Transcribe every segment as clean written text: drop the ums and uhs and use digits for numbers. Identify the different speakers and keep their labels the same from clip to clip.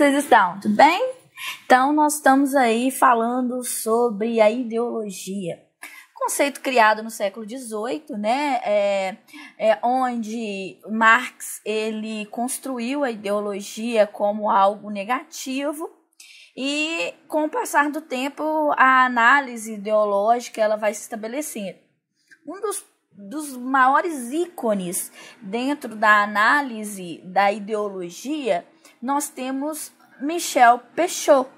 Speaker 1: Vocês estão, tudo bem? Então, nós estamos aí falando sobre a ideologia. Conceito criado no século XVIII, né? Onde Marx ele construiu a ideologia como algo negativo e, com o passar do tempo, a análise ideológica ela vai se estabelecendo. Um dos maiores ícones dentro da análise da ideologia, nós temos Michel Peixot,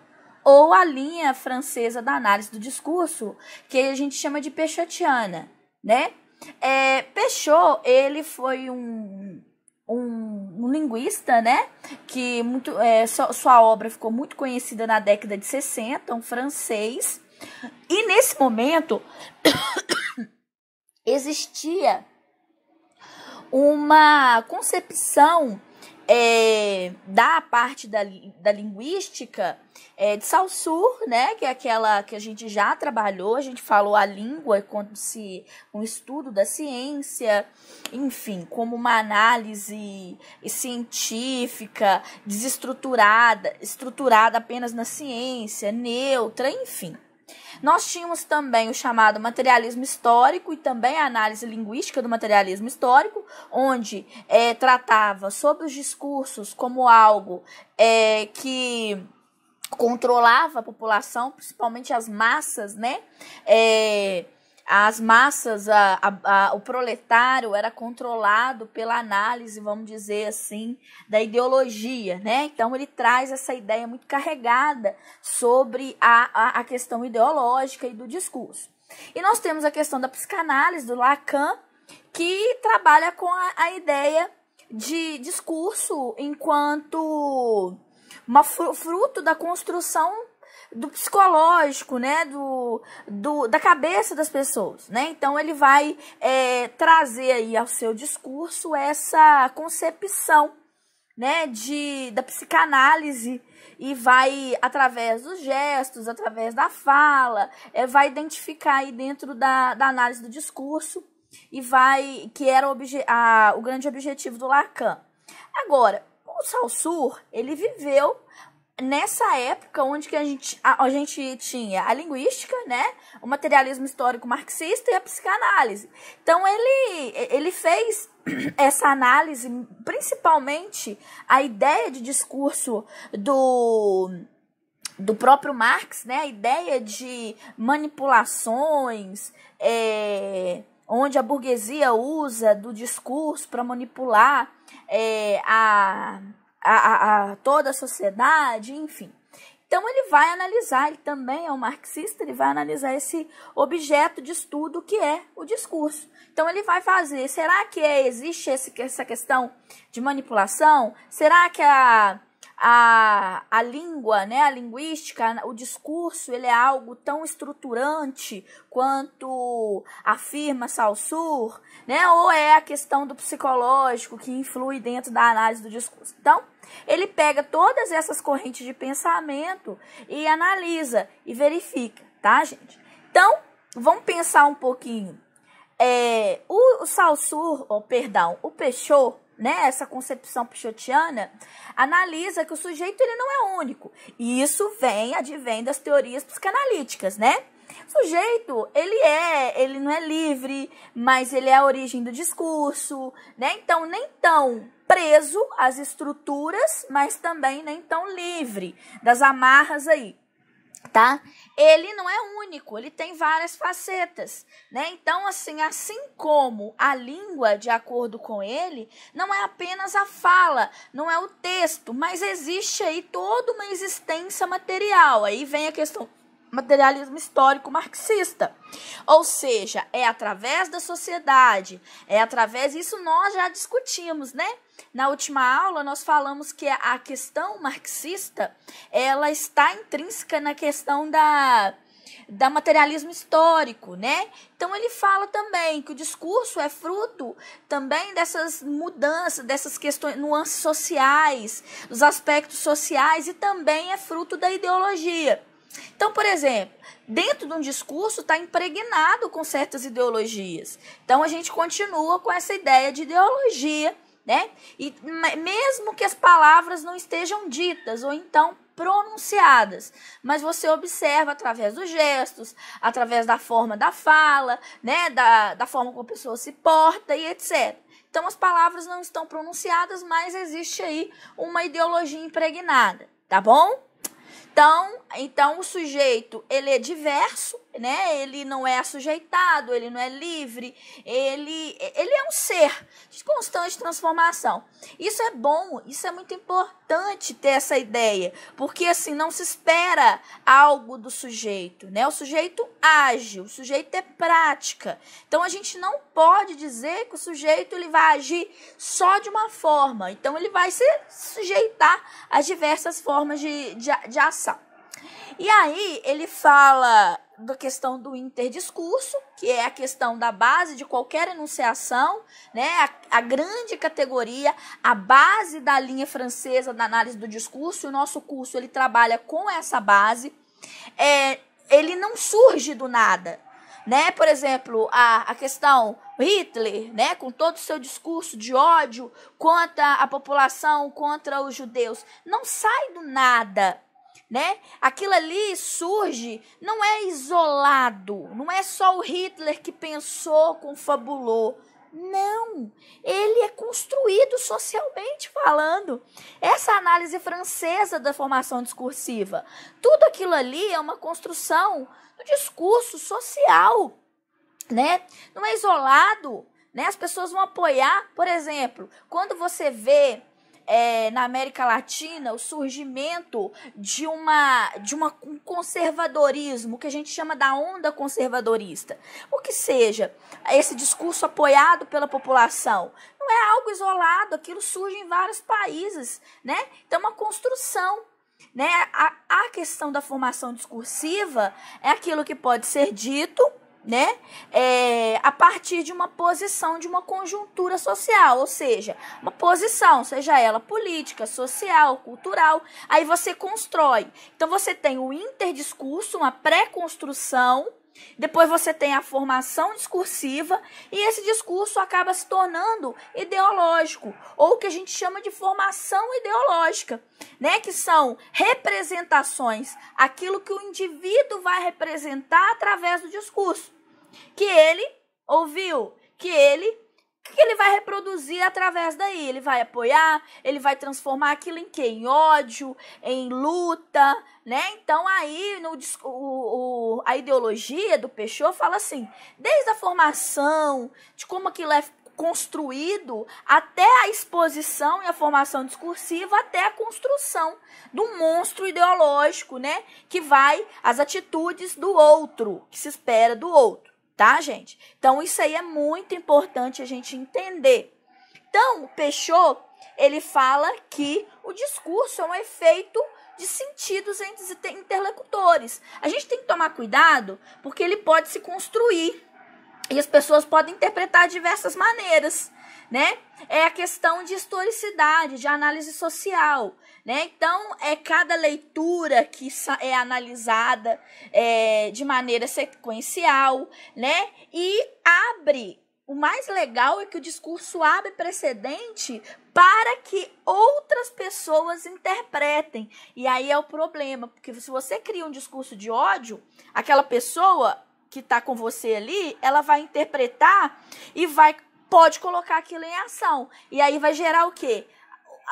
Speaker 1: ou a linha francesa da análise do discurso, que a gente chama de Peixotiana, né? Peixot, ele foi um linguista, né? Que sua obra ficou muito conhecida na década de 60, um francês. E nesse momento existia uma concepção da parte da linguística de Saussure, né, que é aquela que a gente já trabalhou, a gente falou a língua como se um estudo da ciência, enfim, como uma análise científica, desestruturada, estruturada apenas na ciência, neutra, enfim. Nós tínhamos também o chamado materialismo histórico e também a análise linguística do materialismo histórico, onde tratava sobre os discursos como algo que controlava a população, principalmente as massas, né? As massas, o proletário era controlado pela análise, vamos dizer assim, da ideologia, né? Então, ele traz essa ideia muito carregada sobre a questão ideológica e do discurso. E nós temos a questão da psicanálise, do Lacan, que trabalha com a ideia de discurso enquanto fruto da construção do psicológico, né, da cabeça das pessoas, né? Então ele vai trazer aí ao seu discurso essa concepção, né, da psicanálise e vai, através dos gestos, através da fala, vai identificar aí dentro da análise do discurso e que era o grande objetivo do Lacan. Agora, o Saussure, ele viveu nessa época onde que a gente tinha a linguística, né, o materialismo histórico marxista e a psicanálise. Então, ele fez essa análise, principalmente a ideia de discurso do próprio Marx, né, a ideia de manipulações, onde a burguesia usa do discurso para manipular toda a sociedade, enfim. Então, ele vai analisar, ele também é um marxista, ele vai analisar esse objeto de estudo que é o discurso. Então, ele vai fazer, será que existe essa questão de manipulação? Será que a língua, né, a linguística, o discurso, ele é algo tão estruturante quanto afirma Saussure, né, ou é a questão do psicológico que influi dentro da análise do discurso? Então, ele pega todas essas correntes de pensamento e analisa e verifica, tá, gente? Então, vamos pensar um pouquinho. O Saussure, o Peixot, né, essa concepção peixotiana, analisa que o sujeito ele não é único. E isso advém das teorias psicanalíticas, né? O sujeito, ele não é livre, mas ele é a origem do discurso, né? Então, nem tão preso às estruturas, mas também nem tão livre das amarras aí, tá? Ele não é único, ele tem várias facetas, né? Então, assim como a língua, de acordo com ele, não é apenas a fala, não é o texto, mas existe aí toda uma existência material. Aí vem a questão materialismo histórico marxista, ou seja, é através da sociedade, isso nós já discutimos, né? Na última aula nós falamos que a questão marxista, ela está intrínseca na questão da materialismo histórico, né? Então ele fala também que o discurso é fruto também dessas mudanças, dessas questões, nuances sociais, dos aspectos sociais, e também é fruto da ideologia. Então, por exemplo, dentro de um discurso está impregnado com certas ideologias. Então, a gente continua com essa ideia de ideologia né? E mesmo que as palavras não estejam ditas ou então pronunciadas, mas você observa através dos gestos, através da forma da fala, né, da forma como a pessoa se porta e etc. Então as palavras não estão pronunciadas, mas existe aí uma ideologia impregnada, tá bom? Então o sujeito, ele é diverso, né? Ele não é assujeitado, ele não é livre, ele é um ser de constante transformação. Isso é bom, isso é muito importante ter essa ideia, porque assim não se espera algo do sujeito, né? O sujeito age, o sujeito é prática. Então a gente não pode dizer que o sujeito ele vai agir só de uma forma, então ele vai se sujeitar a diversas formas de ação. E aí ele fala da questão do interdiscurso, que é a questão da base de qualquer enunciação, né? A grande categoria, a base da linha francesa da análise do discurso. O nosso curso ele trabalha com essa base. Ele não surge do nada, né? Por exemplo, a questão Hitler, né, com todo o seu discurso de ódio contra a população, contra os judeus, não sai do nada, né? Aquilo ali surge, não é isolado, não é só o Hitler que pensou, confabulou. Não, ele é construído socialmente falando. Essa análise francesa da formação discursiva, tudo aquilo ali é uma construção do discurso social, né? Não é isolado, né? As pessoas vão apoiar, por exemplo, quando você vê na América Latina o surgimento de um conservadorismo, que a gente chama da onda conservadorista. O que seja, esse discurso apoiado pela população. Não é algo isolado, aquilo surge em vários países, né? Então, uma construção. Né? A questão da formação discursiva é aquilo que pode ser dito, né? A partir de uma posição, de uma conjuntura social, ou seja, uma posição, seja ela política, social, cultural, aí você constrói. Então você tem o interdiscurso, uma pré-construção, depois você tem a formação discursiva e esse discurso acaba se tornando ideológico, ou o que a gente chama de formação ideológica, né? Que são representações, aquilo que o indivíduo vai representar através do discurso, que ele ouviu, que ele vai reproduzir através daí. Ele vai apoiar, ele vai transformar aquilo em quê? Em ódio, em luta, né? Então aí a ideologia do Peixoto fala assim, desde a formação, de como aquilo é construído, até a exposição e a formação discursiva, até a construção do monstro ideológico, né? Que vai as atitudes do outro, que se espera do outro. Tá, gente? Então, isso aí é muito importante a gente entender. Então, o Peixoto, ele fala que o discurso é um efeito de sentidos entre interlocutores. A gente tem que tomar cuidado, porque ele pode se construir e as pessoas podem interpretar de diversas maneiras, né? É a questão de historicidade, de análise social, né? Então, cada leitura que é analisada de maneira sequencial, né? E abre, o mais legal é que o discurso abre precedente para que outras pessoas interpretem. E aí é o problema, porque se você cria um discurso de ódio, aquela pessoa que está com você ali, ela vai interpretar e pode colocar aquilo em ação. E aí vai gerar o quê?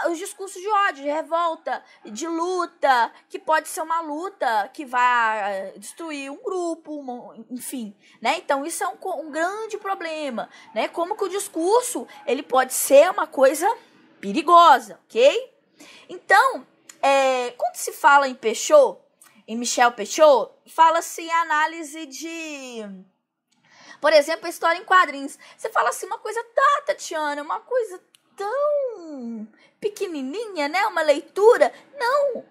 Speaker 1: Os discursos de ódio, de revolta, de luta, que pode ser uma luta que vai destruir um grupo, enfim, né? Então, isso é um grande problema, né? Como que o discurso, ele pode ser uma coisa perigosa, ok? Então, quando se fala em Peixoto, em Michel Peixoto, fala-se em análise de, por exemplo, a história em quadrinhos. Você fala assim, uma coisa, Tatiana, uma coisa tão pequenininha, né? Uma leitura. Não,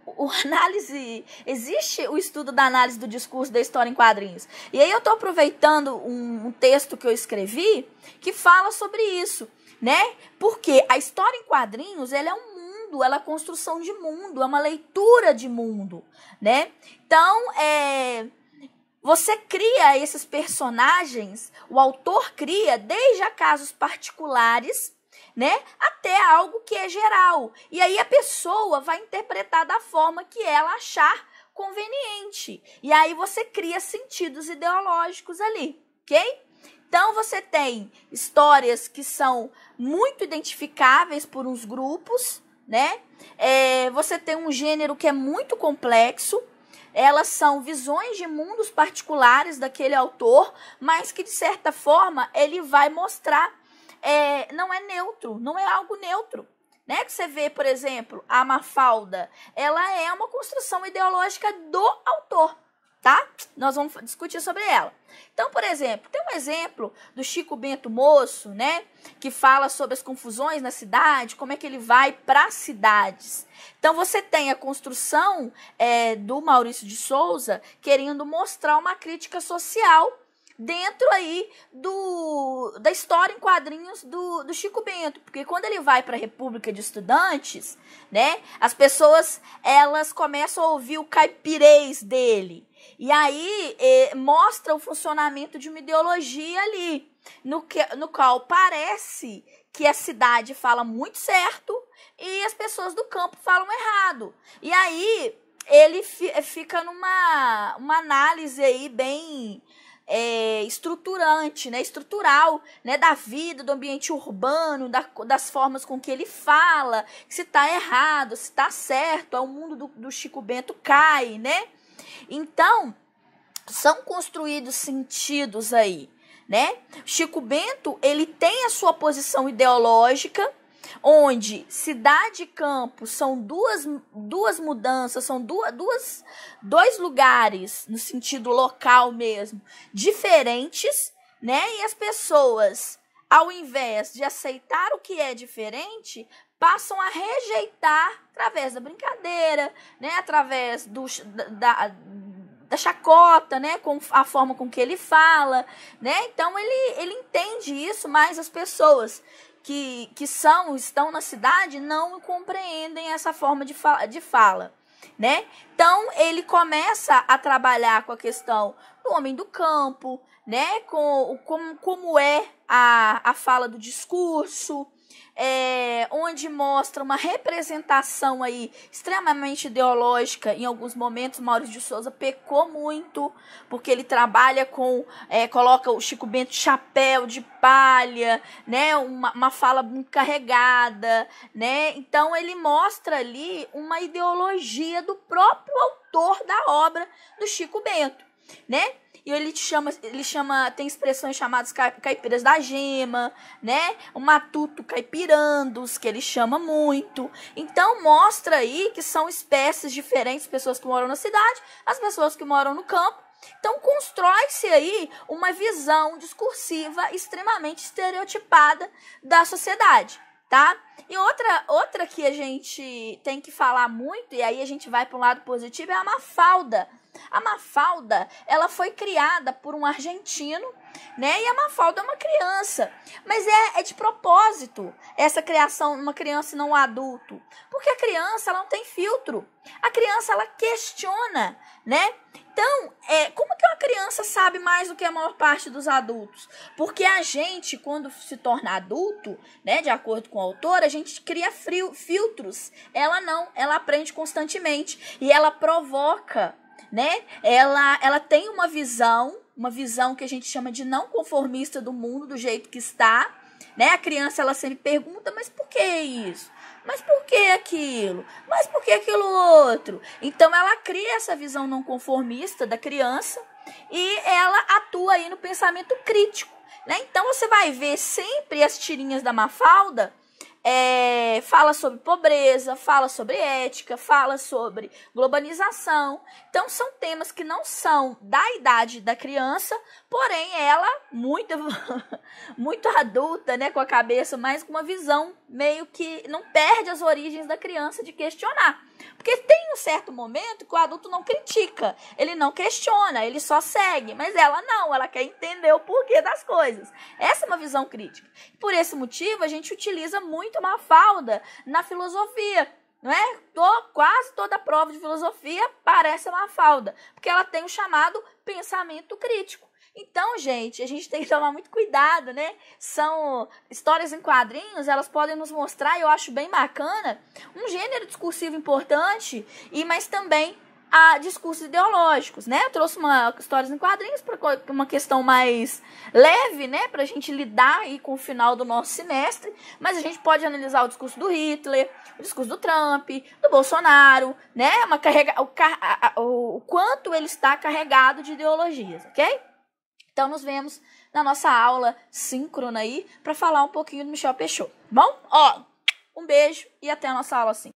Speaker 1: existe o estudo da análise do discurso da história em quadrinhos. E aí eu estou aproveitando um texto que eu escrevi que fala sobre isso, né? Porque a história em quadrinhos, ela é um mundo, ela é construção de mundo, é uma leitura de mundo, né? Então, você cria esses personagens, o autor cria desde a casos particulares, né, até algo que é geral. E aí a pessoa vai interpretar da forma que ela achar conveniente. E aí você cria sentidos ideológicos ali, ok? Então você tem histórias que são muito identificáveis por uns grupos, né? Você tem um gênero que é muito complexo. Elas são visões de mundos particulares daquele autor, mas que de certa forma ele vai mostrar, não é neutro, não é algo neutro. Né? Que você vê, por exemplo, a Mafalda, ela é uma construção ideológica do autor, tá? Nós vamos discutir sobre ela. Então, por exemplo, tem um exemplo do Chico Bento Moço, né? Que fala sobre as confusões na cidade, como é que ele vai para as cidades. Então, você tem a construção do Maurício de Souza querendo mostrar uma crítica social dentro aí da história em quadrinhos do Chico Bento, porque quando ele vai para a República de Estudantes, né, as pessoas elas começam a ouvir o caipirês dele, e aí mostra o funcionamento de uma ideologia ali, no qual parece que a cidade fala muito certo e as pessoas do campo falam errado, e aí ele fica numa análise aí bem estruturante, né, estrutural, né, da vida, do ambiente urbano, das formas com que ele fala, se está errado, se está certo, o mundo do Chico Bento cai, né? Então, são construídos sentidos aí, né? Chico Bento, ele tem a sua posição ideológica, onde cidade e campo são duas mudanças, são dois lugares, no sentido local mesmo, diferentes, né? E as pessoas, ao invés de aceitar o que é diferente, passam a rejeitar através da brincadeira, né? Através da chacota, né, com a forma com que ele fala, né? Então ele entende isso, mas as pessoas que estão na cidade não compreendem essa forma de fala, né? Então ele começa a trabalhar com a questão do homem do campo, né? Como é a fala do discurso, onde mostra uma representação aí extremamente ideológica. Em alguns momentos, Maurício de Souza pecou muito, porque ele trabalha coloca o Chico Bento chapéu de palha, né? Uma fala muito carregada, né? Então ele mostra ali uma ideologia do próprio autor da obra do Chico Bento, né? E ele chama, tem expressões chamadas caipiras da gema, né? O matuto caipirandos, que ele chama muito. Então, mostra aí que são espécies diferentes, pessoas que moram na cidade, as pessoas que moram no campo. Então, constrói-se aí uma visão discursiva extremamente estereotipada da sociedade, tá? E outra que a gente tem que falar muito, e aí a gente vai para um lado positivo, é a Mafalda. A Mafalda, ela foi criada por um argentino, né? E a Mafalda é uma criança, mas é de propósito essa criação, uma criança e não um adulto, porque a criança ela não tem filtro, a criança ela questiona, né? Então, como que uma criança sabe mais do que a maior parte dos adultos? Porque a gente, quando se torna adulto, né, de acordo com o autor, a gente cria filtros. Ela não, ela aprende constantemente e ela provoca, né? Ela tem uma visão que a gente chama de não conformista do mundo, do jeito que está, né? A criança, ela sempre pergunta, mas por que isso? Mas por que aquilo? Mas por que aquilo outro? Então, ela cria essa visão não conformista da criança e ela atua aí no pensamento crítico, né? Então, você vai ver sempre as tirinhas da Mafalda, fala sobre pobreza, fala sobre ética, fala sobre globalização. Então, são temas que não são da idade da criança, porém, ela, muito, muito adulta, né, com a cabeça, mas com uma visão meio que não perde as origens da criança de questionar. Porque tem um certo momento que o adulto não critica, ele não questiona, ele só segue. Mas ela não, ela quer entender o porquê das coisas. Essa é uma visão crítica. Por esse motivo, a gente utiliza muito a Mafalda na filosofia, não é? Quase toda prova de filosofia parece uma Mafalda, porque ela tem o chamado pensamento crítico. Então, gente, a gente tem que tomar muito cuidado, né? São histórias em quadrinhos, elas podem nos mostrar, e eu acho bem bacana, um gênero discursivo importante, mas também a discursos ideológicos, né? Eu trouxe histórias em quadrinhos para uma questão mais leve, né? Para a gente lidar aí com o final do nosso semestre, mas a gente pode analisar o discurso do Hitler, o discurso do Trump, do Bolsonaro, né? O quanto ele está carregado de ideologias, ok? Então, nos vemos na nossa aula síncrona aí para falar um pouquinho do Michel Peixoto. Bom? Ó, um beijo e até a nossa aula 5.